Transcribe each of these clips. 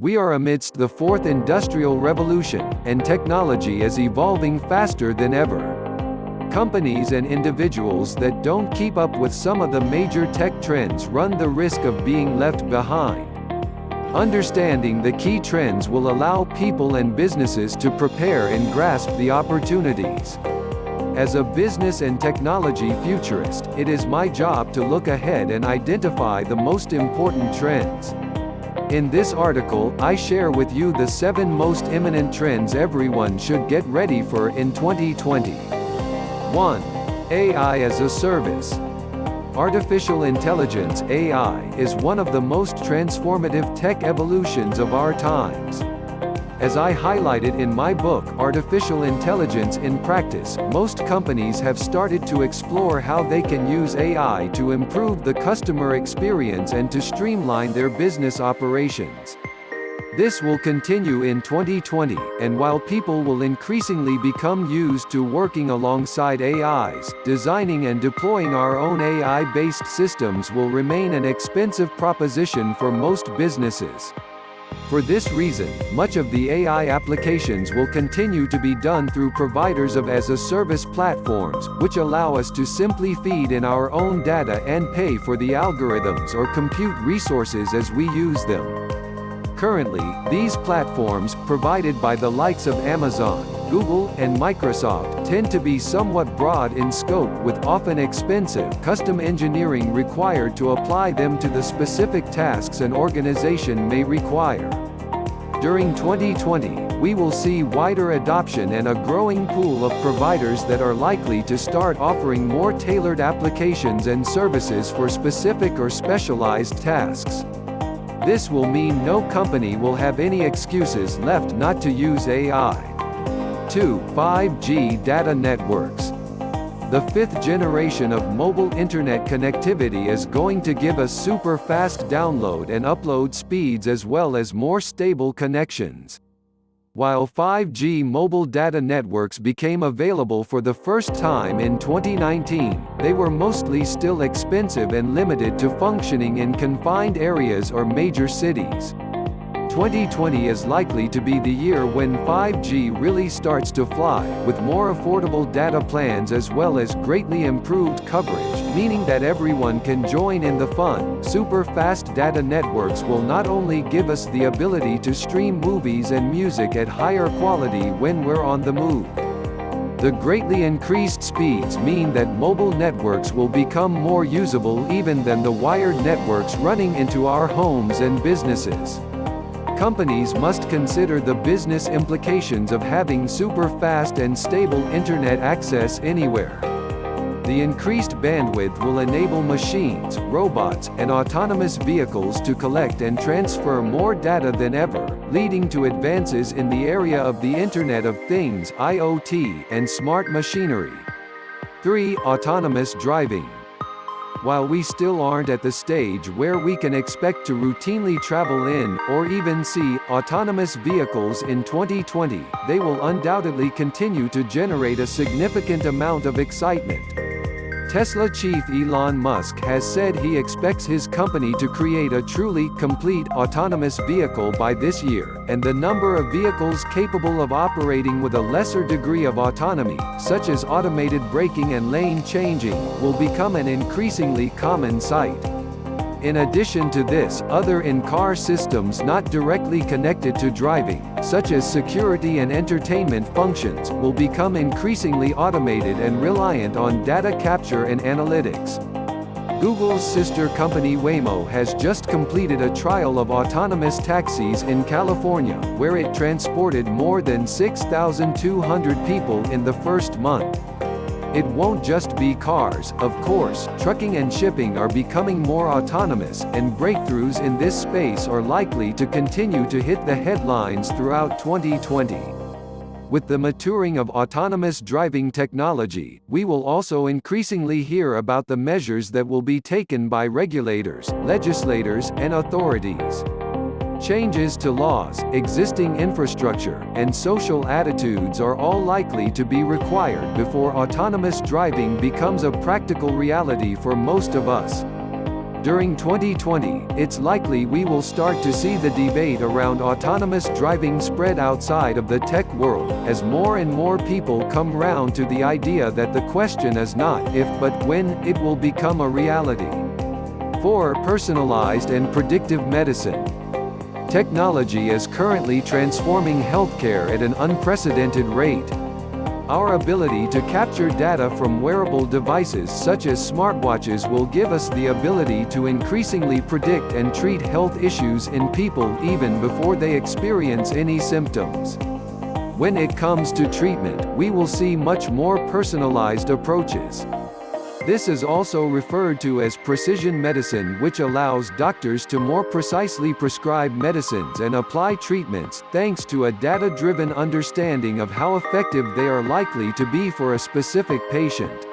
We are amidst the fourth industrial revolution, and technology is evolving faster than ever. Companies and individuals that don't keep up with some of the major tech trends run the risk of being left behind. Understanding the key trends will allow people and businesses to prepare and grasp the opportunities. As a business and technology futurist, it is my job to look ahead and identify the most important trends. In this article, I share with you the 7 most imminent trends everyone should get ready for in 2020. 1. AI as a service. Artificial intelligence (AI) is one of the most transformative tech evolutions of our times. As I highlighted in my book, Artificial Intelligence in Practice, most companies have started to explore how they can use AI to improve the customer experience and to streamline their business operations. This will continue in 2020, and while people will increasingly become used to working alongside AIs, designing and deploying our own AI-based systems will remain an expensive proposition for most businesses. For this reason, much of the AI applications will continue to be done through providers of as-a-service platforms, which allow us to simply feed in our own data and pay for the algorithms or compute resources as we use them. Currently, these platforms, provided by the likes of Amazon, Google, and Microsoft, tend to be somewhat broad in scope, with often expensive custom engineering required to apply them to the specific tasks an organization may require. During 2020, we will see wider adoption and a growing pool of providers that are likely to start offering more tailored applications and services for specific or specialized tasks. This will mean no company will have any excuses left not to use AI. 2. 5G data networks. The 5th generation of mobile internet connectivity is going to give us super fast download and upload speeds as well as more stable connections. While 5G mobile data networks became available for the first time in 2019, they were mostly still expensive and limited to functioning in confined areas or major cities. 2020 is likely to be the year when 5G really starts to fly, with more affordable data plans as well as greatly improved coverage, meaning that everyone can join in the fun. Super fast data networks will not only give us the ability to stream movies and music at higher quality when we're on the move. The greatly increased speeds mean that mobile networks will become more usable even than the wired networks running into our homes and businesses. Companies must consider the business implications of having super fast and stable internet access anywhere. The increased bandwidth will enable machines, robots, and autonomous vehicles to collect and transfer more data than ever, leading to advances in the area of the Internet of Things (IoT) and smart machinery. 3. Autonomous driving. While we still aren't at the stage where we can expect to routinely travel in, or even see, autonomous vehicles in 2020, they will undoubtedly continue to generate a significant amount of excitement. Tesla chief Elon Musk has said he expects his company to create a truly complete autonomous vehicle by this year, and the number of vehicles capable of operating with a lesser degree of autonomy, such as automated braking and lane changing, will become an increasingly common sight. In addition to this, other in-car systems not directly connected to driving, such as security and entertainment functions, will become increasingly automated and reliant on data capture and analytics. Google's sister company Waymo has just completed a trial of autonomous taxis in California, where it transported more than 6,200 people in the first month. It won't just be cars, of course. Trucking and shipping are becoming more autonomous, and breakthroughs in this space are likely to continue to hit the headlines throughout 2020. With the maturing of autonomous driving technology, we will also increasingly hear about the measures that will be taken by regulators, legislators, and authorities. Changes to laws, existing infrastructure, and social attitudes are all likely to be required before autonomous driving becomes a practical reality for most of us. During 2020, it's likely we will start to see the debate around autonomous driving spread outside of the tech world, as more and more people come round to the idea that the question is not if but when it will become a reality. 4. Personalized and predictive medicine. Technology is currently transforming healthcare at an unprecedented rate. Our ability to capture data from wearable devices such as smartwatches will give us the ability to increasingly predict and treat health issues in people even before they experience any symptoms. When it comes to treatment, we will see much more personalized approaches. This is also referred to as precision medicine, which allows doctors to more precisely prescribe medicines and apply treatments, thanks to a data-driven understanding of how effective they are likely to be for a specific patient.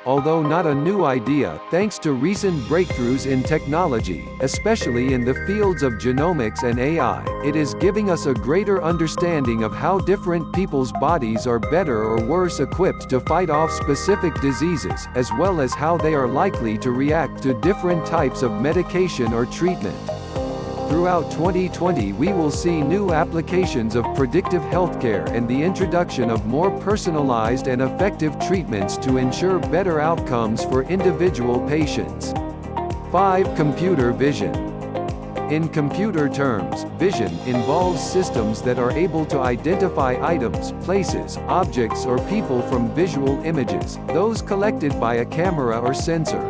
Although not a new idea, thanks to recent breakthroughs in technology, especially in the fields of genomics and AI, it is giving us a greater understanding of how different people's bodies are better or worse equipped to fight off specific diseases, as well as how they are likely to react to different types of medication or treatment. Throughout 2020 we will see new applications of predictive healthcare and the introduction of more personalized and effective treatments to ensure better outcomes for individual patients. 5. Computer vision. In computer terms, vision involves systems that are able to identify items, places, objects or people from visual images, those collected by a camera or sensor.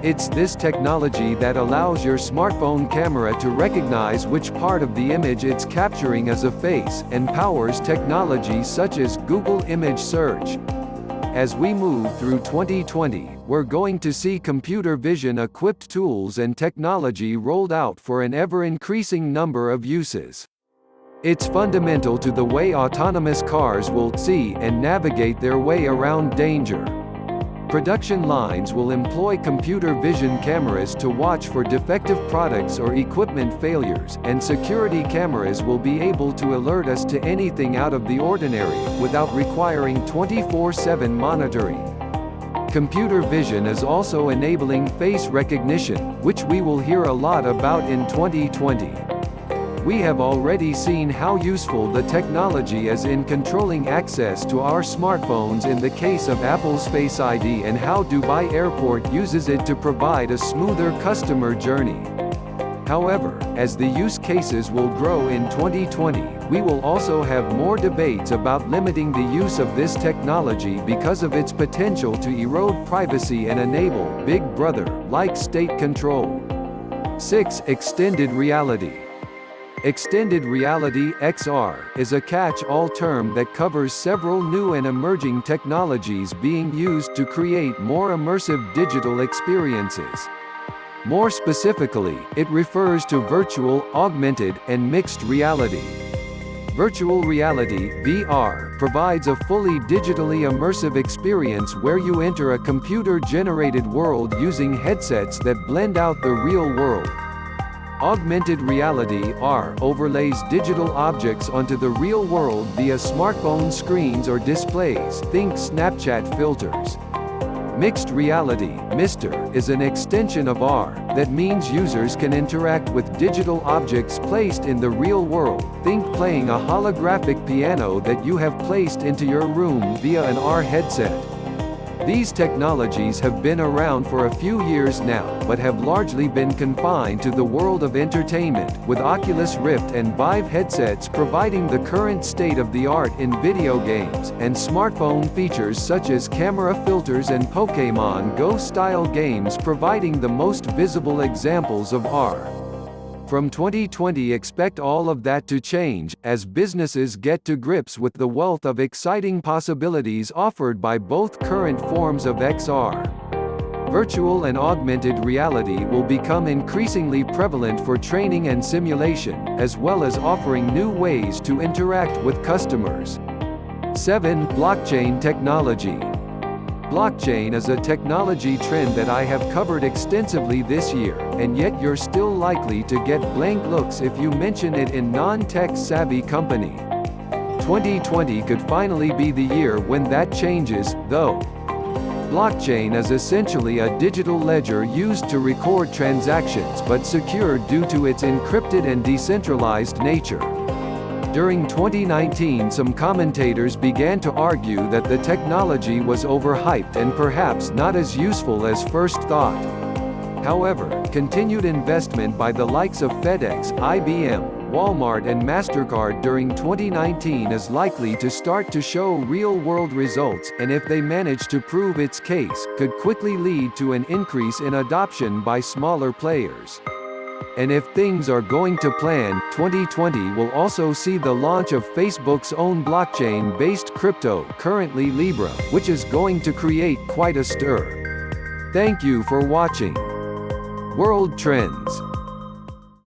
It's this technology that allows your smartphone camera to recognize which part of the image it's capturing as a face, and powers technology such as Google Image Search. As we move through 2020, we're going to see computer vision-equipped tools and technology rolled out for an ever-increasing number of uses. It's fundamental to the way autonomous cars will see and navigate their way around danger. Production lines will employ computer vision cameras to watch for defective products or equipment failures, and security cameras will be able to alert us to anything out of the ordinary, without requiring 24/7 monitoring. Computer vision is also enabling face recognition, which we will hear a lot about in 2020. We have already seen how useful the technology is in controlling access to our smartphones in the case of Apple's Face ID, and how Dubai Airport uses it to provide a smoother customer journey. However, as the use cases will grow in 2020, we will also have more debates about limiting the use of this technology because of its potential to erode privacy and enable Big Brother-like state control. 6. Extended reality. Extended reality (XR) is a catch-all term that covers several new and emerging technologies being used to create more immersive digital experiences. More specifically, it refers to virtual, augmented, and mixed reality. Virtual reality (VR) provides a fully digitally immersive experience where you enter a computer-generated world using headsets that blend out the real world. Augmented reality (AR) overlays digital objects onto the real world via smartphone screens or displays, think Snapchat filters. Mixed reality (MR) is an extension of AR, that means users can interact with digital objects placed in the real world, think playing a holographic piano that you have placed into your room via an AR headset. These technologies have been around for a few years now, but have largely been confined to the world of entertainment, with Oculus Rift and Vive headsets providing the current state-of-the-art in video games, and smartphone features such as camera filters and Pokémon Go-style games providing the most visible examples of AR. From 2020 expect all of that to change, as businesses get to grips with the wealth of exciting possibilities offered by both current forms of XR. Virtual and augmented reality will become increasingly prevalent for training and simulation, as well as offering new ways to interact with customers. 7. Blockchain technology. Blockchain is a technology trend that I have covered extensively this year, and yet you're still likely to get blank looks if you mention it in non-tech savvy company. 2020 could finally be the year when that changes, though. blockchain is essentially a digital ledger used to record transactions but secure due to its encrypted and decentralized nature. During 2019, some commentators began to argue that the technology was overhyped and perhaps not as useful as first thought. However, continued investment by the likes of FedEx, IBM, Walmart and MasterCard during 2019 is likely to start to show real-world results, and if they manage to prove its case, could quickly lead to an increase in adoption by smaller players. And if things are going to plan, 2020 will also see the launch of Facebook's own blockchain-based crypto, currently Libra, which is going to create quite a stir. Thank you for watching World Trends.